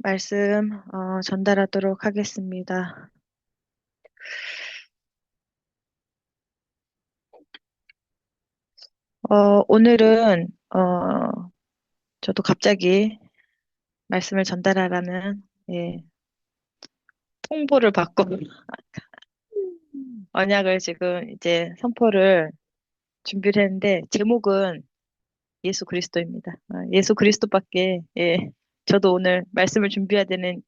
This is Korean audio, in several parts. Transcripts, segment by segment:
말씀 전달하도록 하겠습니다. 오늘은 저도 갑자기 말씀을 전달하라는 통보를 받고 언약을 지금 이제 선포를 준비를 했는데 제목은 예수 그리스도입니다. 예수 그리스도밖에 저도 오늘 말씀을 준비해야 되는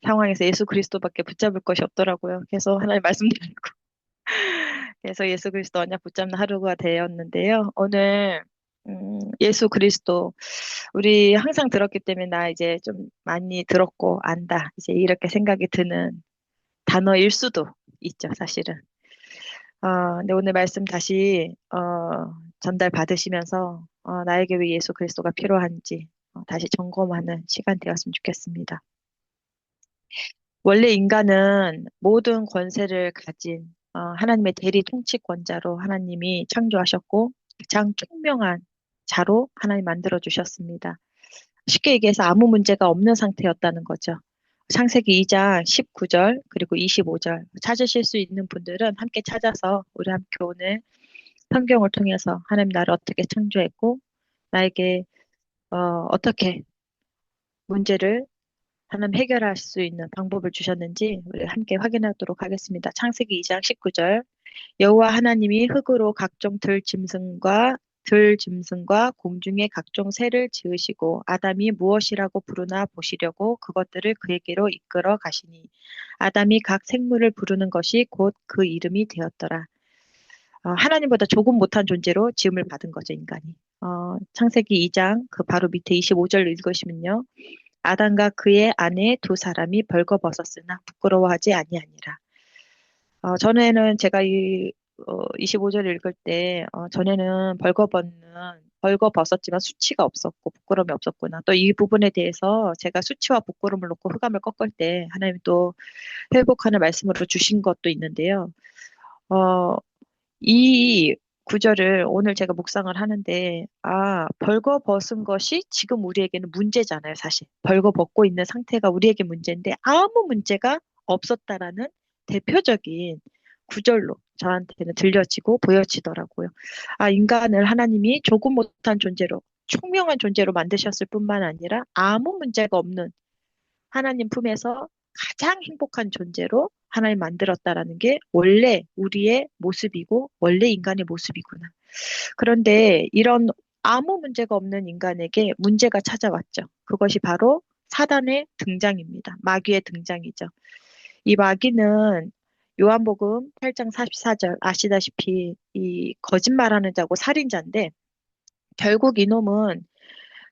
상황에서 예수 그리스도밖에 붙잡을 것이 없더라고요. 그래서 하나님 말씀 드리고 그래서 예수 그리스도 언약 붙잡는 하루가 되었는데요. 오늘 예수 그리스도 우리 항상 들었기 때문에 나 이제 좀 많이 들었고 안다. 이제 이렇게 생각이 드는 단어일 수도 있죠, 사실은. 근데 오늘 말씀 다시 전달 받으시면서 나에게 왜 예수 그리스도가 필요한지 다시 점검하는 시간 되었으면 좋겠습니다. 원래 인간은 모든 권세를 가진 하나님의 대리 통치권자로 하나님이 창조하셨고 가장 총명한 자로 하나님 만들어 주셨습니다. 쉽게 얘기해서 아무 문제가 없는 상태였다는 거죠. 창세기 2장 19절 그리고 25절 찾으실 수 있는 분들은 함께 찾아서 우리 함께 오늘 성경을 통해서 하나님 나를 어떻게 창조했고 나에게 어떻게 문제를 하나님 해결할 수 있는 방법을 주셨는지 우리 함께 확인하도록 하겠습니다. 창세기 2장 19절 여호와 하나님이 흙으로 각종 들짐승과 공중의 각종 새를 지으시고 아담이 무엇이라고 부르나 보시려고 그것들을 그에게로 이끌어 가시니 아담이 각 생물을 부르는 것이 곧 그 이름이 되었더라. 하나님보다 조금 못한 존재로 지음을 받은 거죠, 인간이. 창세기 2장 그 바로 밑에 25절 읽으시면요. 아담과 그의 아내 두 사람이 벌거벗었으나 부끄러워하지 아니하니라. 전에는 제가 25절 읽을 때, 전에는 벌거벗었지만 수치가 없었고, 부끄러움이 없었구나. 또 이 부분에 대해서 제가 수치와 부끄러움을 놓고 흑암을 꺾을 때, 하나님 또 회복하는 말씀으로 주신 것도 있는데요. 어, 이 구절을 오늘 제가 묵상을 하는데, 벌거벗은 것이 지금 우리에게는 문제잖아요, 사실. 벌거벗고 있는 상태가 우리에게 문제인데, 아무 문제가 없었다라는 대표적인 구절로 저한테는 들려지고 보여지더라고요. 인간을 하나님이 조금 못한 존재로, 총명한 존재로 만드셨을 뿐만 아니라 아무 문제가 없는 하나님 품에서 가장 행복한 존재로 하나님 만들었다라는 게 원래 우리의 모습이고 원래 인간의 모습이구나. 그런데 이런 아무 문제가 없는 인간에게 문제가 찾아왔죠. 그것이 바로 사단의 등장입니다. 마귀의 등장이죠. 이 마귀는 요한복음 8장 44절 아시다시피 이 거짓말하는 자고 살인자인데 결국 이놈은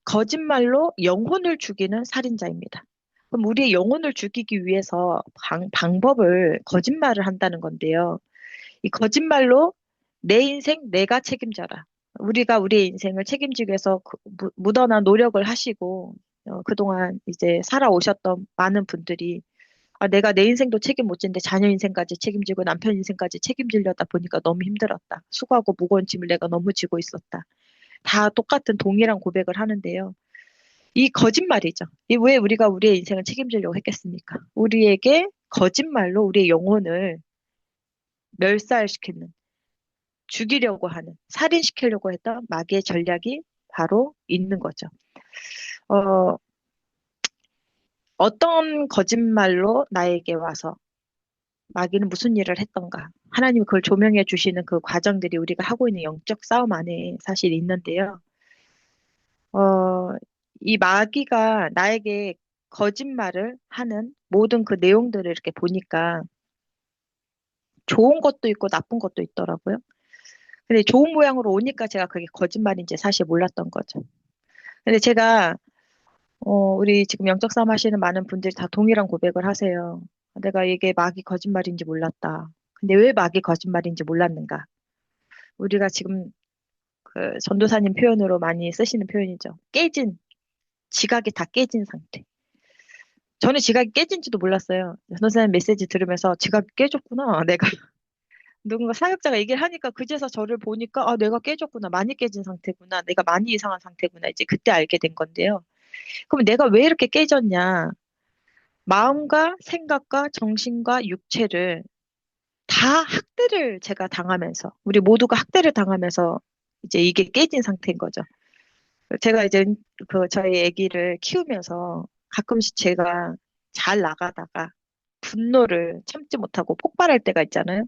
거짓말로 영혼을 죽이는 살인자입니다. 그럼 우리의 영혼을 죽이기 위해서 방법을 거짓말을 한다는 건데요. 이 거짓말로 내 인생 내가 책임져라. 우리가 우리의 인생을 책임지기 위해서 묻어난 노력을 하시고 그동안 이제 살아오셨던 많은 분들이 내가 내 인생도 책임 못 지는데 자녀 인생까지 책임지고 남편 인생까지 책임지려다 보니까 너무 힘들었다. 수고하고 무거운 짐을 내가 너무 지고 있었다. 다 똑같은 동일한 고백을 하는데요. 이 거짓말이죠. 이 왜 우리가 우리의 인생을 책임지려고 했겠습니까? 우리에게 거짓말로 우리의 영혼을 멸살시키는, 죽이려고 하는, 살인시키려고 했던 마귀의 전략이 바로 있는 거죠. 어, 어떤 거짓말로 나에게 와서 마귀는 무슨 일을 했던가? 하나님이 그걸 조명해 주시는 그 과정들이 우리가 하고 있는 영적 싸움 안에 사실 있는데요. 어, 이 마귀가 나에게 거짓말을 하는 모든 그 내용들을 이렇게 보니까 좋은 것도 있고 나쁜 것도 있더라고요. 근데 좋은 모양으로 오니까 제가 그게 거짓말인지 사실 몰랐던 거죠. 근데 제가, 우리 지금 영적 싸움 하시는 많은 분들이 다 동일한 고백을 하세요. 내가 이게 마귀 거짓말인지 몰랐다. 근데 왜 마귀 거짓말인지 몰랐는가? 우리가 지금 그 전도사님 표현으로 많이 쓰시는 표현이죠. 지각이 다 깨진 상태. 저는 지각이 깨진지도 몰랐어요. 전도사님 메시지 들으면서 지각이 깨졌구나. 내가 누군가 사역자가 얘기를 하니까 그제서 저를 보니까 내가 깨졌구나. 많이 깨진 상태구나. 내가 많이 이상한 상태구나. 이제 그때 알게 된 건데요. 그럼 내가 왜 이렇게 깨졌냐? 마음과 생각과 정신과 육체를 다 학대를 제가 당하면서, 우리 모두가 학대를 당하면서 이제 이게 깨진 상태인 거죠. 제가 이제 저희 아기를 키우면서 가끔씩 제가 잘 나가다가 분노를 참지 못하고 폭발할 때가 있잖아요.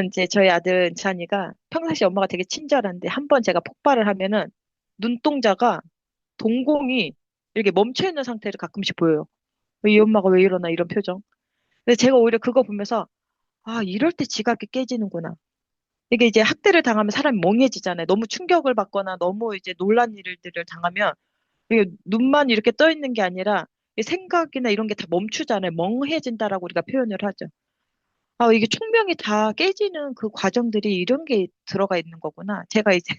이제 저희 아들 은찬이가 평상시 엄마가 되게 친절한데 한 번 제가 폭발을 하면은 눈동자가 동공이 이렇게 멈춰 있는 상태를 가끔씩 보여요. 이 엄마가 왜 이러나 이런 표정. 근데 제가 오히려 그거 보면서 아, 이럴 때 지각이 깨지는구나. 이게 이제 학대를 당하면 사람이 멍해지잖아요. 너무 충격을 받거나 너무 이제 놀란 일들을 당하면 이게 눈만 이렇게 떠 있는 게 아니라 이 생각이나 이런 게 다 멈추잖아요. 멍해진다라고 우리가 표현을 하죠. 아, 이게 총명이 다 깨지는 그 과정들이 이런 게 들어가 있는 거구나. 제가 이제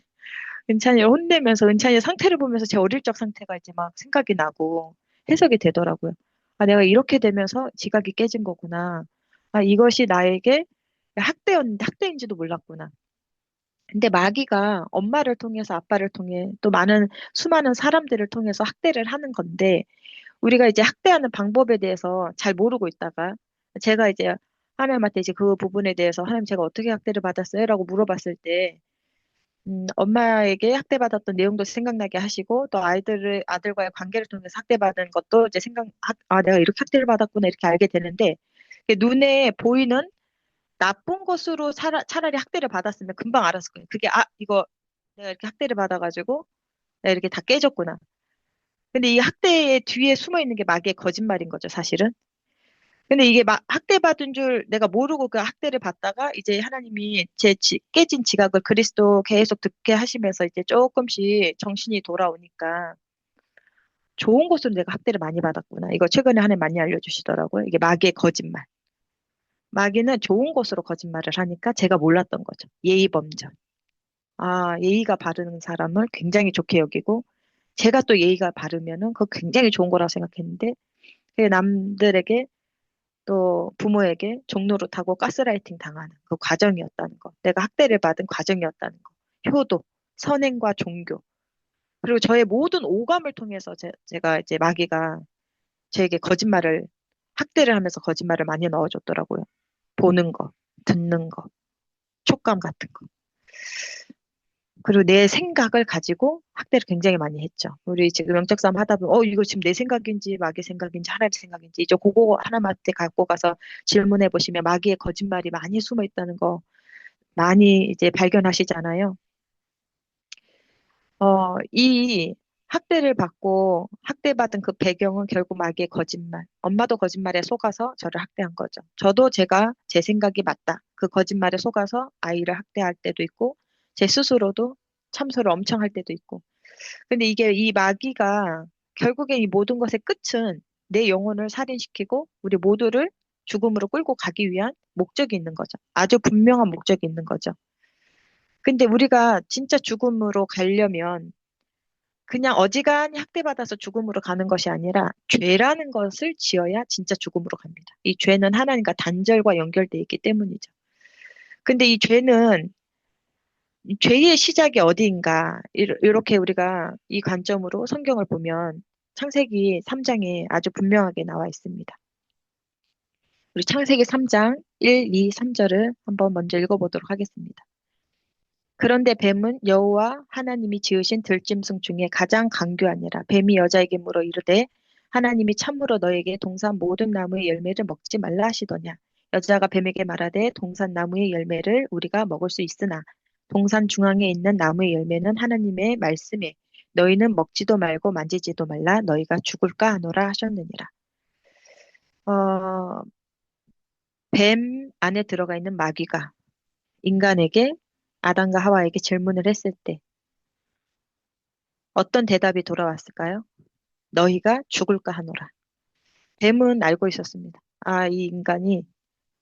은찬이를 혼내면서 은찬이의 상태를 보면서 제 어릴 적 상태가 이제 막 생각이 나고 해석이 되더라고요. 아, 내가 이렇게 되면서 지각이 깨진 거구나. 아, 이것이 나에게 학대였는데 학대인지도 몰랐구나. 근데 마귀가 엄마를 통해서 아빠를 통해 또 수많은 사람들을 통해서 학대를 하는 건데 우리가 이제 학대하는 방법에 대해서 잘 모르고 있다가 제가 이제 하나님한테 이제 그 부분에 대해서 하나님 제가 어떻게 학대를 받았어요? 라고 물어봤을 때 엄마에게 학대받았던 내용도 생각나게 하시고 또 아들과의 관계를 통해서 학대받은 것도 이제 내가 이렇게 학대를 받았구나 이렇게 알게 되는데 이게 눈에 보이는 나쁜 것으로 차라리 학대를 받았으면 금방 알았을 거예요. 그게 이거 내가 이렇게 학대를 받아가지고 내가 이렇게 다 깨졌구나. 근데 이 학대의 뒤에 숨어 있는 게 마귀의 거짓말인 거죠, 사실은. 근데 이게 막 학대받은 줄 내가 모르고 그 학대를 받다가 이제 하나님이 깨진 지각을 그리스도 계속 듣게 하시면서 이제 조금씩 정신이 돌아오니까 좋은 곳으로 내가 학대를 많이 받았구나. 이거 최근에 하나님 많이 알려주시더라고요. 이게 마귀의 거짓말. 마귀는 좋은 곳으로 거짓말을 하니까 제가 몰랐던 거죠. 예의 범절. 아, 예의가 바른 사람을 굉장히 좋게 여기고 제가 또 예의가 바르면은 그거 굉장히 좋은 거라고 생각했는데 그게 남들에게 또 부모에게 종노릇하고 가스라이팅 당하는 그 과정이었다는 거. 내가 학대를 받은 과정이었다는 거. 효도, 선행과 종교. 그리고 저의 모든 오감을 통해서 제가 이제 마귀가 저에게 학대를 하면서 거짓말을 많이 넣어줬더라고요. 보는 거, 듣는 거, 촉감 같은 거. 그리고 내 생각을 가지고 학대를 굉장히 많이 했죠. 우리 지금 영적 싸움 하다 보면, 이거 지금 내 생각인지, 마귀 생각인지, 하나님 생각인지, 이제 그거 하나님한테 갖고 가서 질문해 보시면 마귀의 거짓말이 많이 숨어 있다는 거 많이 이제 발견하시잖아요. 이 학대를 받고 학대받은 그 배경은 결국 마귀의 거짓말. 엄마도 거짓말에 속아서 저를 학대한 거죠. 저도 제가 제 생각이 맞다. 그 거짓말에 속아서 아이를 학대할 때도 있고, 제 스스로도 참소를 엄청 할 때도 있고. 근데 이게 이 마귀가 결국엔 이 모든 것의 끝은 내 영혼을 살인시키고 우리 모두를 죽음으로 끌고 가기 위한 목적이 있는 거죠. 아주 분명한 목적이 있는 거죠. 근데 우리가 진짜 죽음으로 가려면 그냥 어지간히 학대받아서 죽음으로 가는 것이 아니라 죄라는 것을 지어야 진짜 죽음으로 갑니다. 이 죄는 하나님과 단절과 연결되어 있기 때문이죠. 근데 이 죄는 이 죄의 시작이 어디인가 이렇게 우리가 이 관점으로 성경을 보면 창세기 3장에 아주 분명하게 나와 있습니다. 우리 창세기 3장 1, 2, 3절을 한번 먼저 읽어보도록 하겠습니다. 그런데 뱀은 여호와 하나님이 지으신 들짐승 중에 가장 강교하니라. 뱀이 여자에게 물어 이르되 하나님이 참으로 너에게 동산 모든 나무의 열매를 먹지 말라 하시더냐. 여자가 뱀에게 말하되 동산 나무의 열매를 우리가 먹을 수 있으나 동산 중앙에 있는 나무의 열매는 하나님의 말씀에 너희는 먹지도 말고 만지지도 말라 너희가 죽을까 하노라 하셨느니라. 어, 뱀 안에 들어가 있는 마귀가 인간에게 아담과 하와에게 질문을 했을 때 어떤 대답이 돌아왔을까요? 너희가 죽을까 하노라. 뱀은 알고 있었습니다. 아, 이 인간이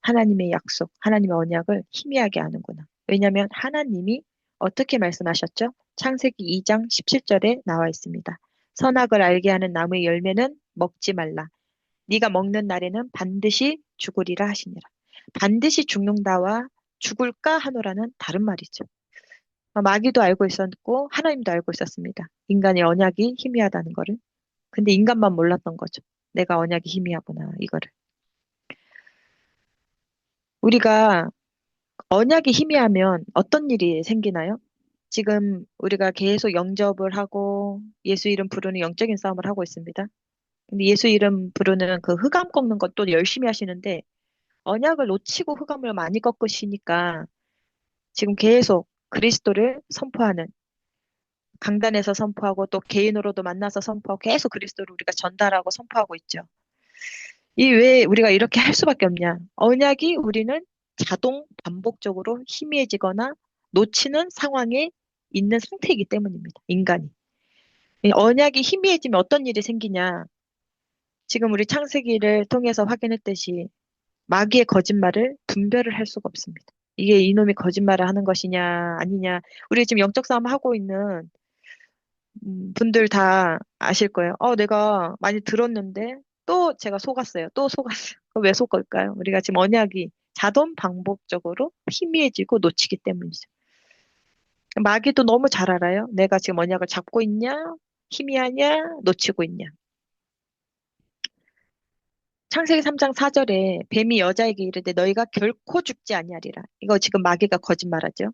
하나님의 약속, 하나님의 언약을 희미하게 아는구나. 왜냐하면 하나님이 어떻게 말씀하셨죠? 창세기 2장 17절에 나와 있습니다. 선악을 알게 하는 나무의 열매는 먹지 말라. 네가 먹는 날에는 반드시 죽으리라 하시니라. 반드시 죽는다와 죽을까 하노라는 다른 말이죠. 마귀도 알고 있었고 하나님도 알고 있었습니다. 인간의 언약이 희미하다는 것을. 근데 인간만 몰랐던 거죠. 내가 언약이 희미하구나, 이거를. 우리가 언약이 희미하면 어떤 일이 생기나요? 지금 우리가 계속 영접을 하고 예수 이름 부르는 영적인 싸움을 하고 있습니다. 근데 예수 이름 부르는 그 흑암 꺾는 것도 열심히 하시는데 언약을 놓치고 흑암을 많이 꺾으시니까 지금 계속 그리스도를 선포하는 강단에서 선포하고 또 개인으로도 만나서 선포하고 계속 그리스도를 우리가 전달하고 선포하고 있죠. 이 왜 우리가 이렇게 할 수밖에 없냐? 언약이 우리는 자동 반복적으로 희미해지거나 놓치는 상황에 있는 상태이기 때문입니다. 인간이. 이 언약이 희미해지면 어떤 일이 생기냐? 지금 우리 창세기를 통해서 확인했듯이 마귀의 거짓말을 분별을 할 수가 없습니다. 이게 이놈이 거짓말을 하는 것이냐, 아니냐. 우리 지금 영적 싸움 하고 있는 분들 다 아실 거예요. 내가 많이 들었는데 또 제가 속았어요. 또 속았어요. 그럼 왜 속을까요? 우리가 지금 언약이 자동 반복적으로 희미해지고 놓치기 때문이죠. 마귀도 너무 잘 알아요. 내가 지금 언약을 잡고 있냐, 희미하냐, 놓치고 있냐. 창세기 3장 4절에 뱀이 여자에게 이르되 너희가 결코 죽지 아니하리라. 이거 지금 마귀가 거짓말하죠.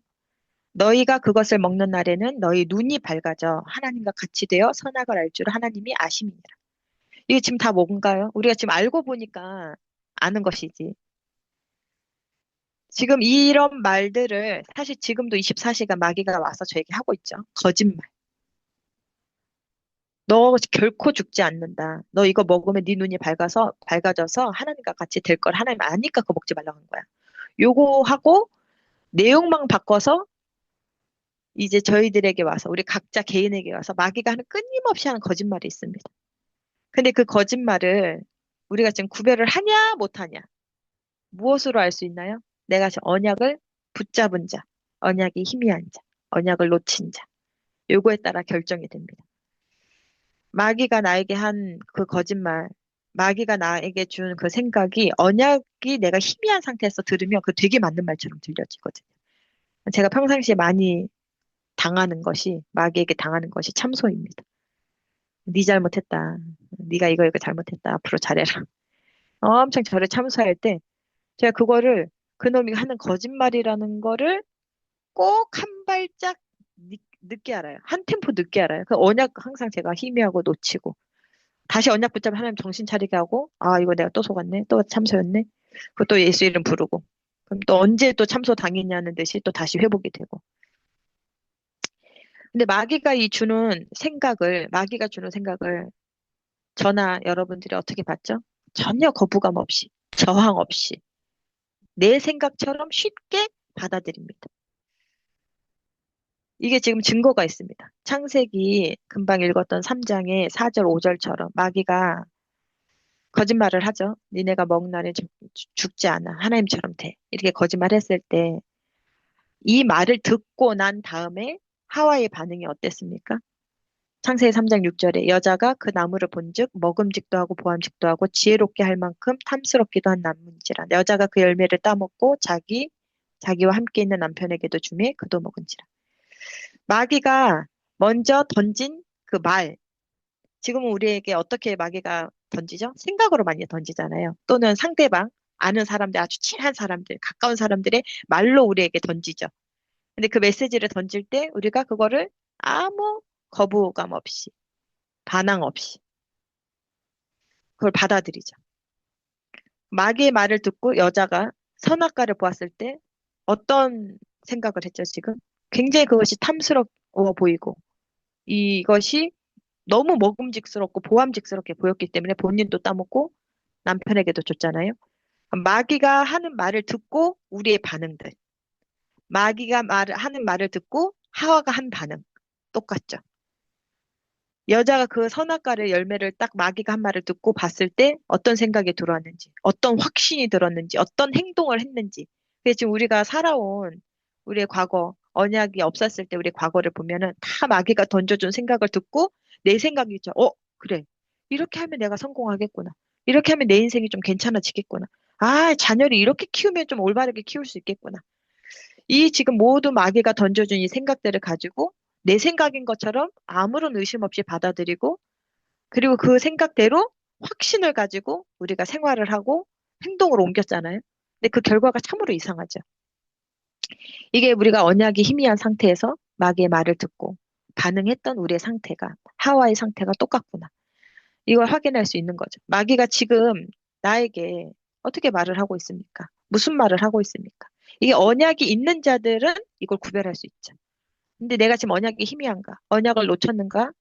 너희가 그것을 먹는 날에는 너희 눈이 밝아져 하나님과 같이 되어 선악을 알 줄 하나님이 아심이니라. 이게 지금 다 뭔가요? 우리가 지금 알고 보니까 아는 것이지. 지금 이런 말들을 사실 지금도 24시간 마귀가 와서 저에게 하고 있죠. 거짓말. 너 결코 죽지 않는다. 너 이거 먹으면 네 눈이 밝아져서 하나님과 같이 될 걸 하나님 아니까 그거 먹지 말라고 한 거야. 요거 하고 내용만 바꿔서 이제 저희들에게 와서 우리 각자 개인에게 와서 마귀가 하는 끊임없이 하는 거짓말이 있습니다. 근데 그 거짓말을 우리가 지금 구별을 하냐 못하냐 무엇으로 알 수 있나요? 내가 지금 언약을 붙잡은 자, 언약이 희미한 자, 언약을 놓친 자. 요거에 따라 결정이 됩니다. 마귀가 나에게 한 그 거짓말, 마귀가 나에게 준 그 생각이 언약이 내가 희미한 상태에서 들으면 그 되게 맞는 말처럼 들려지거든요. 제가 평상시에 많이 당하는 것이, 마귀에게 당하는 것이 참소입니다. 네 잘못했다. 네가 이거 잘못했다. 앞으로 잘해라. 엄청 저를 참소할 때 제가 그거를 그놈이 하는 거짓말이라는 거를 꼭 한 발짝 늦게 알아요. 한 템포 늦게 알아요. 그 언약 항상 제가 희미하고 놓치고 다시 언약 붙잡으면 하나님 정신 차리게 하고 아 이거 내가 또 속았네. 또 참소였네. 그것도 예수 이름 부르고 그럼 또 언제 또 참소 당했냐는 듯이 또 다시 회복이 되고 근데 마귀가 주는 생각을 저나 여러분들이 어떻게 봤죠? 전혀 거부감 없이 저항 없이 내 생각처럼 쉽게 받아들입니다. 이게 지금 증거가 있습니다. 창세기 금방 읽었던 3장의 4절, 5절처럼 마귀가 거짓말을 하죠. 니네가 먹는 날에 죽지 않아. 하나님처럼 돼. 이렇게 거짓말했을 때 이 말을 듣고 난 다음에 하와의 반응이 어땠습니까? 창세기 3장 6절에 여자가 그 나무를 본즉 먹음직도 하고 보암직도 하고 지혜롭게 할 만큼 탐스럽기도 한 나무인지라. 여자가 그 열매를 따먹고 자기와 함께 있는 남편에게도 주매 그도 먹은지라. 마귀가 먼저 던진 그 말, 지금은 우리에게 어떻게 마귀가 던지죠? 생각으로 많이 던지잖아요. 또는 상대방, 아는 사람들, 아주 친한 사람들, 가까운 사람들의 말로 우리에게 던지죠. 근데 그 메시지를 던질 때 우리가 그거를 아무 거부감 없이, 반항 없이 그걸 받아들이죠. 마귀의 말을 듣고 여자가 선악과를 보았을 때 어떤 생각을 했죠, 지금? 굉장히 그것이 탐스러워 보이고 이것이 너무 먹음직스럽고 보암직스럽게 보였기 때문에 본인도 따먹고 남편에게도 줬잖아요. 마귀가 하는 말을 듣고 우리의 반응들. 하는 말을 듣고 하와가 한 반응. 똑같죠. 여자가 그 선악과를 열매를 딱 마귀가 한 말을 듣고 봤을 때 어떤 생각이 들어왔는지, 어떤 확신이 들었는지, 어떤 행동을 했는지. 그래서 지금 우리가 살아온 우리의 과거, 언약이 없었을 때 우리의 과거를 보면은 다 마귀가 던져준 생각을 듣고 내 생각이죠. 그래. 이렇게 하면 내가 성공하겠구나. 이렇게 하면 내 인생이 좀 괜찮아지겠구나. 아, 자녀를 이렇게 키우면 좀 올바르게 키울 수 있겠구나. 이 지금 모두 마귀가 던져준 이 생각들을 가지고 내 생각인 것처럼 아무런 의심 없이 받아들이고 그리고 그 생각대로 확신을 가지고 우리가 생활을 하고 행동으로 옮겼잖아요. 근데 그 결과가 참으로 이상하죠. 이게 우리가 언약이 희미한 상태에서 마귀의 말을 듣고 반응했던 우리의 상태가 하와의 상태가 똑같구나. 이걸 확인할 수 있는 거죠. 마귀가 지금 나에게 어떻게 말을 하고 있습니까? 무슨 말을 하고 있습니까? 이게 언약이 있는 자들은 이걸 구별할 수 있죠. 근데 내가 지금 언약이 희미한가? 언약을 놓쳤는가?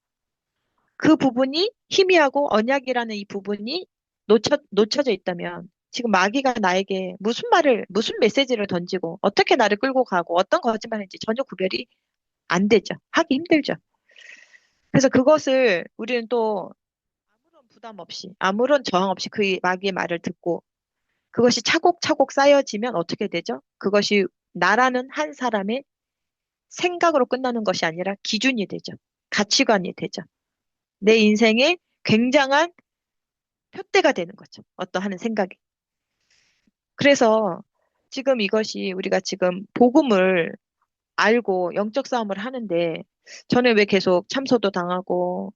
그 부분이 희미하고 언약이라는 이 부분이 놓쳐져 있다면 지금 마귀가 나에게 무슨 메시지를 던지고 어떻게 나를 끌고 가고 어떤 거짓말인지 전혀 구별이 안 되죠. 하기 힘들죠. 그래서 그것을 우리는 또 아무런 부담 없이, 아무런 저항 없이 그 마귀의 말을 듣고 그것이 차곡차곡 쌓여지면 어떻게 되죠? 그것이 나라는 한 사람의 생각으로 끝나는 것이 아니라 기준이 되죠. 가치관이 되죠. 내 인생의 굉장한 표대가 되는 거죠. 어떠한 생각이. 그래서 지금 이것이 우리가 지금 복음을 알고 영적 싸움을 하는데 저는 왜 계속 참소도 당하고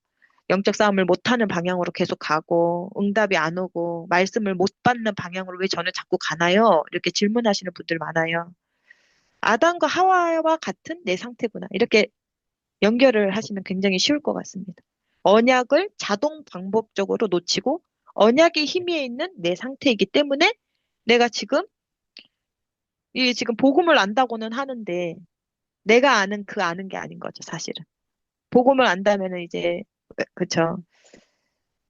영적 싸움을 못하는 방향으로 계속 가고 응답이 안 오고 말씀을 못 받는 방향으로 왜 저는 자꾸 가나요? 이렇게 질문하시는 분들 많아요. 아담과 하와와 같은 내 상태구나. 이렇게 연결을 하시면 굉장히 쉬울 것 같습니다. 언약을 자동 반복적으로 놓치고 언약이 희미해 있는 내 상태이기 때문에 내가 지금 이 지금 복음을 안다고는 하는데 내가 아는 그 아는 게 아닌 거죠, 사실은. 복음을 안다면은 이제 그쵸.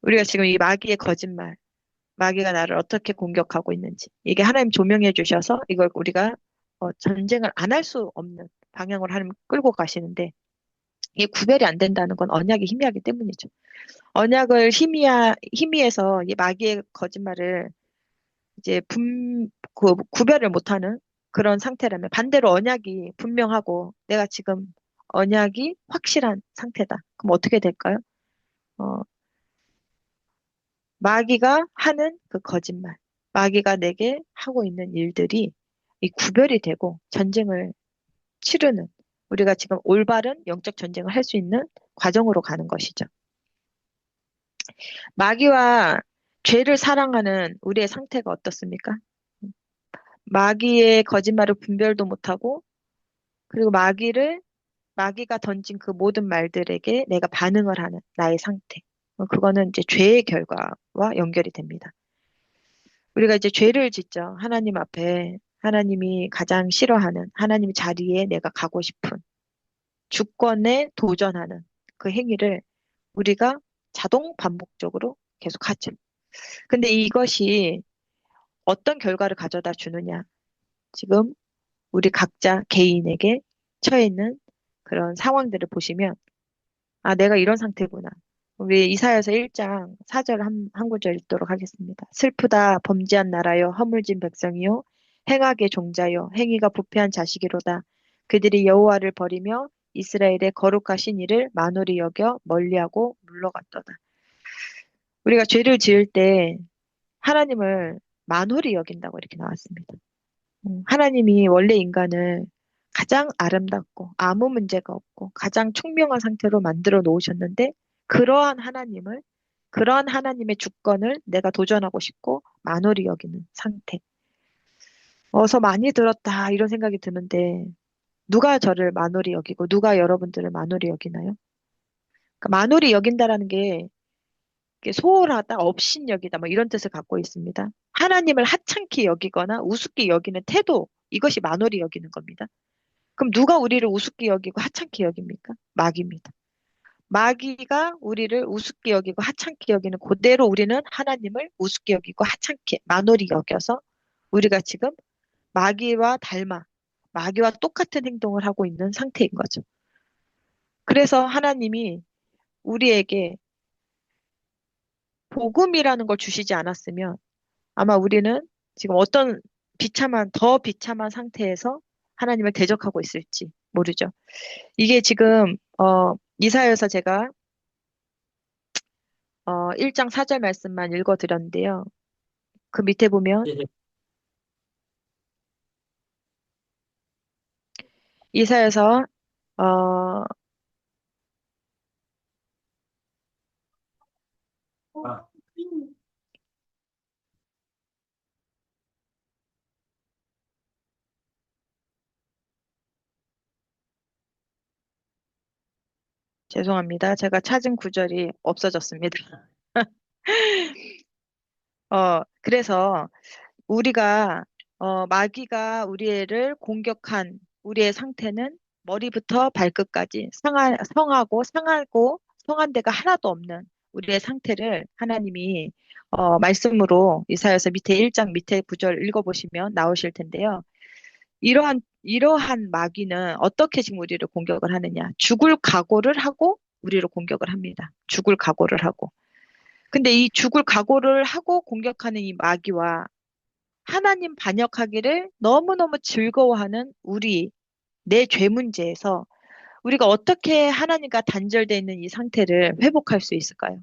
우리가 지금 이 마귀의 거짓말, 마귀가 나를 어떻게 공격하고 있는지 이게 하나님 조명해 주셔서 이걸 우리가 전쟁을 안 할 수 없는 방향으로 하나님 끌고 가시는데 이게 구별이 안 된다는 건 언약이 희미하기 때문이죠. 언약을 희미해서 이 마귀의 거짓말을 이제 구별을 못하는 그런 상태라면 반대로 언약이 분명하고 내가 지금 언약이 확실한 상태다. 그럼 어떻게 될까요? 어, 마귀가 하는 그 거짓말, 마귀가 내게 하고 있는 일들이 이 구별이 되고 전쟁을 치르는 우리가 지금 올바른 영적 전쟁을 할 수 있는 과정으로 가는 것이죠. 마귀와 죄를 사랑하는 우리의 상태가 어떻습니까? 마귀의 거짓말을 분별도 못하고 그리고 마귀가 던진 그 모든 말들에게 내가 반응을 하는 나의 상태. 그거는 이제 죄의 결과와 연결이 됩니다. 우리가 이제 죄를 짓죠. 하나님 앞에 하나님이 가장 싫어하는 하나님 자리에 내가 가고 싶은 주권에 도전하는 그 행위를 우리가 자동 반복적으로 계속 하죠. 근데 이것이 어떤 결과를 가져다 주느냐? 지금 우리 각자 개인에게 처해 있는 그런 상황들을 보시면 아, 내가 이런 상태구나. 우리 이사야서 1장 4절 한 구절 읽도록 하겠습니다. 슬프다 범죄한 나라여 허물진 백성이요 행악의 종자여 행위가 부패한 자식이로다. 그들이 여호와를 버리며 이스라엘의 거룩하신 이를 만홀히 여겨 멀리하고 물러갔도다. 우리가 죄를 지을 때 하나님을 만홀히 여긴다고 이렇게 나왔습니다. 하나님이 원래 인간을 가장 아름답고 아무 문제가 없고 가장 총명한 상태로 만들어 놓으셨는데 그러한 하나님의 주권을 내가 도전하고 싶고 만홀히 여기는 상태. 어서 많이 들었다 이런 생각이 드는데 누가 저를 만홀히 여기고 누가 여러분들을 만홀히 여기나요? 그러니까 만홀히 여긴다라는 게 이게 소홀하다, 업신여기다 뭐 이런 뜻을 갖고 있습니다. 하나님을 하찮게 여기거나 우습게 여기는 태도 이것이 만홀히 여기는 겁니다. 그럼 누가 우리를 우습게 여기고 하찮게 여깁니까? 마귀입니다. 마귀가 우리를 우습게 여기고 하찮게 여기는 그대로 우리는 하나님을 우습게 여기고 하찮게 만홀히 여겨서 우리가 지금 마귀와 닮아 마귀와 똑같은 행동을 하고 있는 상태인 거죠. 그래서 하나님이 우리에게 복음이라는 걸 주시지 않았으면 아마 우리는 지금 어떤 더 비참한 상태에서 하나님을 대적하고 있을지 모르죠. 이게 지금 이사야서 제가 1장 4절 말씀만 읽어드렸는데요. 그 밑에 보면 예, 예. 이사야서 어, 죄송합니다. 제가 찾은 구절이 없어졌습니다. 그래서 우리가 마귀가 우리를 공격한 우리의 상태는 머리부터 발끝까지 상하고 성한 데가 하나도 없는 우리의 상태를 하나님이 말씀으로 이사야서 밑에 1장 밑에 구절 읽어보시면 나오실 텐데요. 이러한 마귀는 어떻게 지금 우리를 공격을 하느냐? 죽을 각오를 하고 우리를 공격을 합니다. 죽을 각오를 하고. 근데 이 죽을 각오를 하고 공격하는 이 마귀와 하나님 반역하기를 너무너무 즐거워하는 내 죄 문제에서 우리가 어떻게 하나님과 단절되어 있는 이 상태를 회복할 수 있을까요?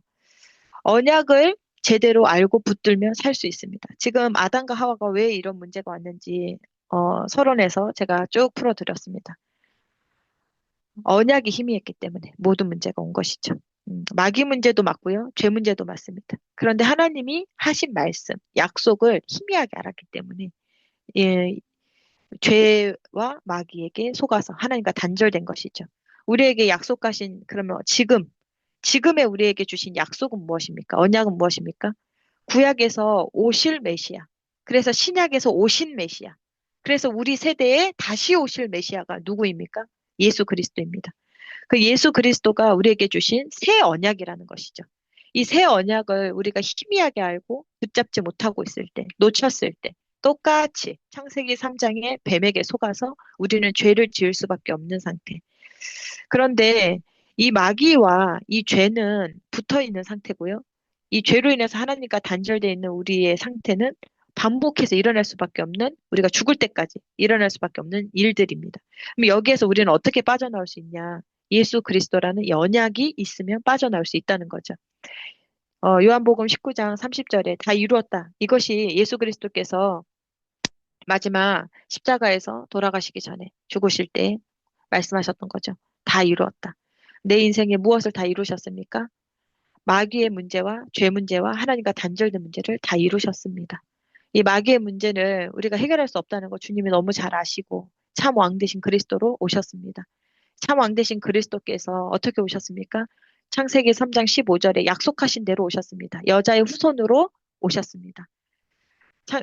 언약을 제대로 알고 붙들면 살 수 있습니다. 지금 아담과 하와가 왜 이런 문제가 왔는지 서론에서 제가 쭉 풀어드렸습니다. 언약이 희미했기 때문에 모든 문제가 온 것이죠. 마귀 문제도 맞고요. 죄 문제도 맞습니다. 그런데 하나님이 하신 말씀, 약속을 희미하게 알았기 때문에 예, 죄와 마귀에게 속아서 하나님과 단절된 것이죠. 우리에게 약속하신 그러면 지금의 우리에게 주신 약속은 무엇입니까? 언약은 무엇입니까? 구약에서 오실 메시아. 그래서 신약에서 오신 메시아. 그래서 우리 세대에 다시 오실 메시아가 누구입니까? 예수 그리스도입니다. 그 예수 그리스도가 우리에게 주신 새 언약이라는 것이죠. 이 새 언약을 우리가 희미하게 알고 붙잡지 못하고 있을 때, 놓쳤을 때, 똑같이 창세기 3장의 뱀에게 속아서 우리는 죄를 지을 수밖에 없는 상태. 그런데 이 마귀와 이 죄는 붙어 있는 상태고요. 이 죄로 인해서 하나님과 단절되어 있는 우리의 상태는 반복해서 일어날 수밖에 없는 우리가 죽을 때까지 일어날 수밖에 없는 일들입니다. 그럼 여기에서 우리는 어떻게 빠져나올 수 있냐? 예수 그리스도라는 이 언약이 있으면 빠져나올 수 있다는 거죠. 요한복음 19장 30절에 다 이루었다. 이것이 예수 그리스도께서 마지막 십자가에서 돌아가시기 전에 죽으실 때 말씀하셨던 거죠. 다 이루었다. 내 인생에 무엇을 다 이루셨습니까? 마귀의 문제와 죄 문제와 하나님과 단절된 문제를 다 이루셨습니다. 이 마귀의 문제를 우리가 해결할 수 없다는 거 주님이 너무 잘 아시고 참 왕 되신 그리스도로 오셨습니다. 참 왕 되신 그리스도께서 어떻게 오셨습니까? 창세기 3장 15절에 약속하신 대로 오셨습니다. 여자의 후손으로 오셨습니다.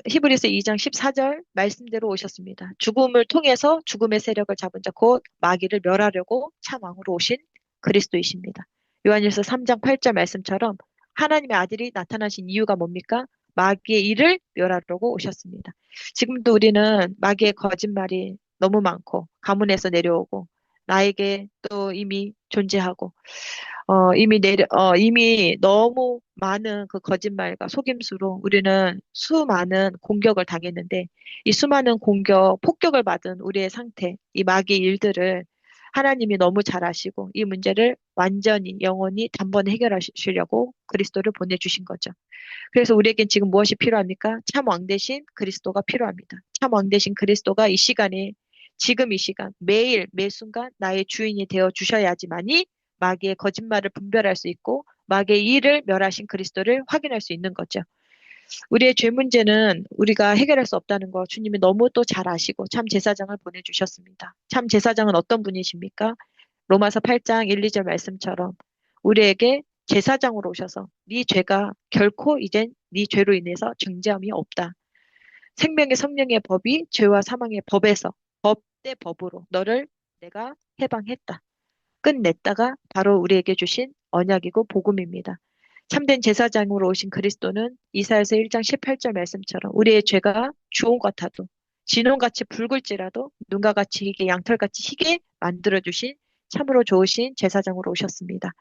히브리서 2장 14절 말씀대로 오셨습니다. 죽음을 통해서 죽음의 세력을 잡은 자 곧 마귀를 멸하려고 참 왕으로 오신 그리스도이십니다. 요한일서 3장 8절 말씀처럼 하나님의 아들이 나타나신 이유가 뭡니까? 마귀의 일을 멸하려고 오셨습니다. 지금도 우리는 마귀의 거짓말이 너무 많고 가문에서 내려오고 나에게 또 이미 존재하고 이미 너무 많은 그 거짓말과 속임수로 우리는 수많은 공격을 당했는데, 이 수많은 폭격을 받은 우리의 상태, 이 마귀의 일들을 하나님이 너무 잘 아시고, 이 문제를 완전히, 영원히 단번에 해결하시려고 그리스도를 보내주신 거죠. 그래서 우리에겐 지금 무엇이 필요합니까? 참 왕 대신 그리스도가 필요합니다. 참 왕 대신 그리스도가 이 시간에, 지금 이 시간, 매일, 매 순간 나의 주인이 되어 주셔야지만이 마귀의 거짓말을 분별할 수 있고 마귀의 일을 멸하신 그리스도를 확인할 수 있는 거죠. 우리의 죄 문제는 우리가 해결할 수 없다는 거 주님이 너무 또 잘 아시고 참 제사장을 보내주셨습니다. 참 제사장은 어떤 분이십니까? 로마서 8장 1, 2절 말씀처럼 우리에게 제사장으로 오셔서 네 죄가 결코 이젠 네 죄로 인해서 정죄함이 없다. 생명의 성령의 법이 죄와 사망의 법에서 법대 법으로 너를 내가 해방했다. 끝냈다가 바로 우리에게 주신 언약이고 복음입니다. 참된 제사장으로 오신 그리스도는 이사야서 1장 18절 말씀처럼 우리의 죄가 주홍 같아도 진홍같이 붉을지라도 눈과 같이 희게 양털같이 희게 만들어주신 참으로 좋으신 제사장으로 오셨습니다.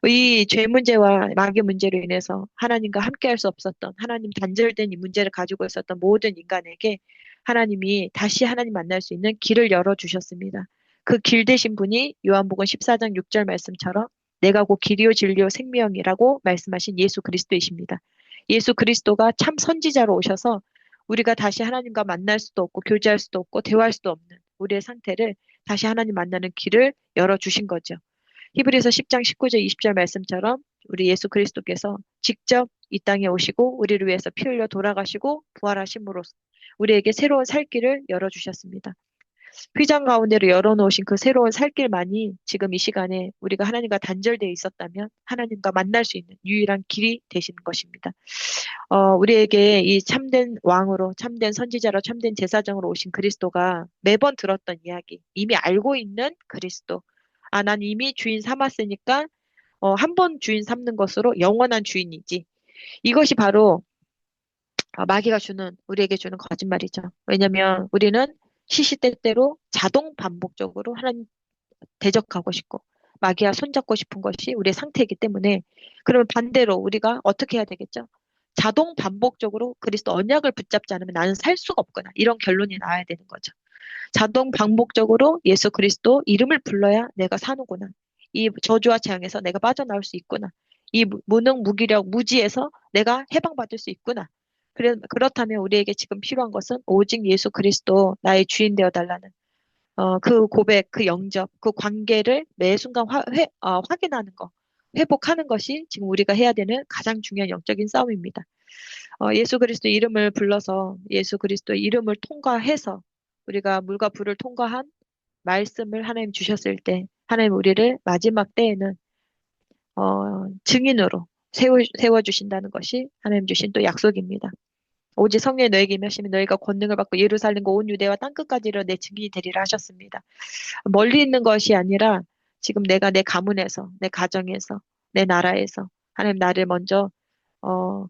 이 죄 문제와 마귀 문제로 인해서 하나님과 함께할 수 없었던 하나님 단절된 이 문제를 가지고 있었던 모든 인간에게 하나님이 다시 하나님 만날 수 있는 길을 열어주셨습니다. 그 길 되신 분이 요한복음 14장 6절 말씀처럼 내가 곧 길이요 진리요 생명이라고 말씀하신 예수 그리스도이십니다. 예수 그리스도가 참 선지자로 오셔서 우리가 다시 하나님과 만날 수도 없고 교제할 수도 없고 대화할 수도 없는 우리의 상태를 다시 하나님 만나는 길을 열어주신 거죠. 히브리서 10장 19절 20절 말씀처럼 우리 예수 그리스도께서 직접 이 땅에 오시고 우리를 위해서 피 흘려 돌아가시고 부활하심으로써 우리에게 새로운 살 길을 열어주셨습니다. 휘장 가운데로 열어놓으신 그 새로운 살 길만이 지금 이 시간에 우리가 하나님과 단절되어 있었다면 하나님과 만날 수 있는 유일한 길이 되시는 것입니다. 우리에게 이 참된 왕으로, 참된 선지자로, 참된 제사장으로 오신 그리스도가 매번 들었던 이야기, 이미 알고 있는 그리스도. 아, 난 이미 주인 삼았으니까 한 번 주인 삼는 것으로 영원한 주인이지. 이것이 바로 마귀가 우리에게 주는 거짓말이죠. 왜냐면 우리는 시시때때로 자동 반복적으로 하나님 대적하고 싶고, 마귀와 손잡고 싶은 것이 우리의 상태이기 때문에, 그러면 반대로 우리가 어떻게 해야 되겠죠? 자동 반복적으로 그리스도 언약을 붙잡지 않으면 나는 살 수가 없구나. 이런 결론이 나와야 되는 거죠. 자동 반복적으로 예수 그리스도 이름을 불러야 내가 사는구나. 이 저주와 재앙에서 내가 빠져나올 수 있구나. 이 무능, 무기력, 무지에서 내가 해방받을 수 있구나. 그렇다면 우리에게 지금 필요한 것은 오직 예수 그리스도 나의 주인 되어 달라는 그 고백, 그 영접, 그 관계를 매 순간 확인하는 거, 회복하는 것이 지금 우리가 해야 되는 가장 중요한 영적인 싸움입니다. 예수 그리스도 이름을 불러서 예수 그리스도 이름을 통과해서 우리가 물과 불을 통과한 말씀을 하나님 주셨을 때 하나님 우리를 마지막 때에는 증인으로 세워주신다는 것이 하나님 주신 또 약속입니다. 오직 성령이 너에게 임하시면 너희가 권능을 받고 예루살렘과 온 유대와 땅끝까지로 내 증인이 되리라 하셨습니다. 멀리 있는 것이 아니라 지금 내가 내 가문에서, 내 가정에서, 내 나라에서 하나님 나를 먼저 어,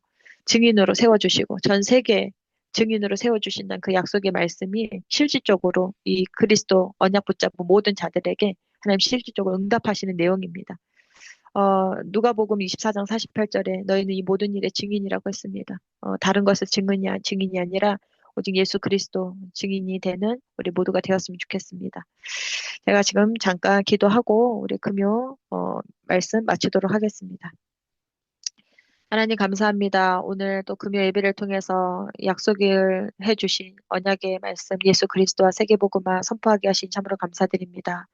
증인으로 세워주시고 전 세계 증인으로 세워주신다는 그 약속의 말씀이 실질적으로 이 그리스도 언약 붙잡고 모든 자들에게 하나님 실질적으로 응답하시는 내용입니다. 누가복음 24장 48절에 너희는 이 모든 일의 증인이라고 했습니다. 다른 것을 증인이 아니라 오직 예수 그리스도 증인이 되는 우리 모두가 되었으면 좋겠습니다. 제가 지금 잠깐 기도하고 우리 금요 말씀 마치도록 하겠습니다. 하나님 감사합니다. 오늘 또 금요 예배를 통해서 약속을 해주신 언약의 말씀 예수 그리스도와 세계복음화 선포하게 하신 참으로 감사드립니다.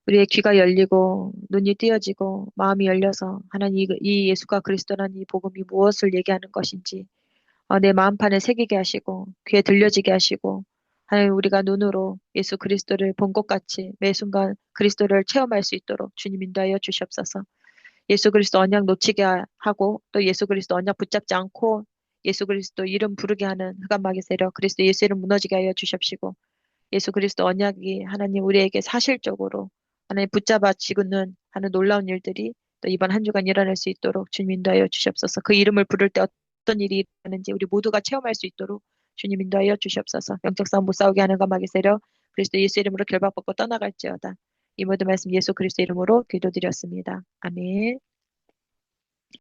우리의 귀가 열리고 눈이 띄어지고 마음이 열려서 하나님 이 예수가 그리스도라는 이 복음이 무엇을 얘기하는 것인지 내 마음판에 새기게 하시고 귀에 들려지게 하시고 하나님 우리가 눈으로 예수 그리스도를 본 것 같이 매 순간 그리스도를 체험할 수 있도록 주님 인도하여 주시옵소서. 예수 그리스도 언약 놓치게 하고 또 예수 그리스도 언약 붙잡지 않고 예수 그리스도 이름 부르게 하는 흑암마귀 세력 그리스도 예수 이름 무너지게 하여 주십시고 예수 그리스도 언약이 하나님 우리에게 사실적으로 하나님 붙잡아지고는 하는 놀라운 일들이 또 이번 한 주간 일어날 수 있도록 주님 인도하여 주시옵소서. 그 이름을 부를 때 어떤 일이 일어나는지 우리 모두가 체험할 수 있도록 주님 인도하여 주시옵소서. 영적 싸움 못 싸우게 하는 마귀 세력 그리스도 예수 이름으로 결박받고 떠나갈지어다. 이 모든 말씀 예수 그리스도 이름으로 기도드렸습니다. 아멘.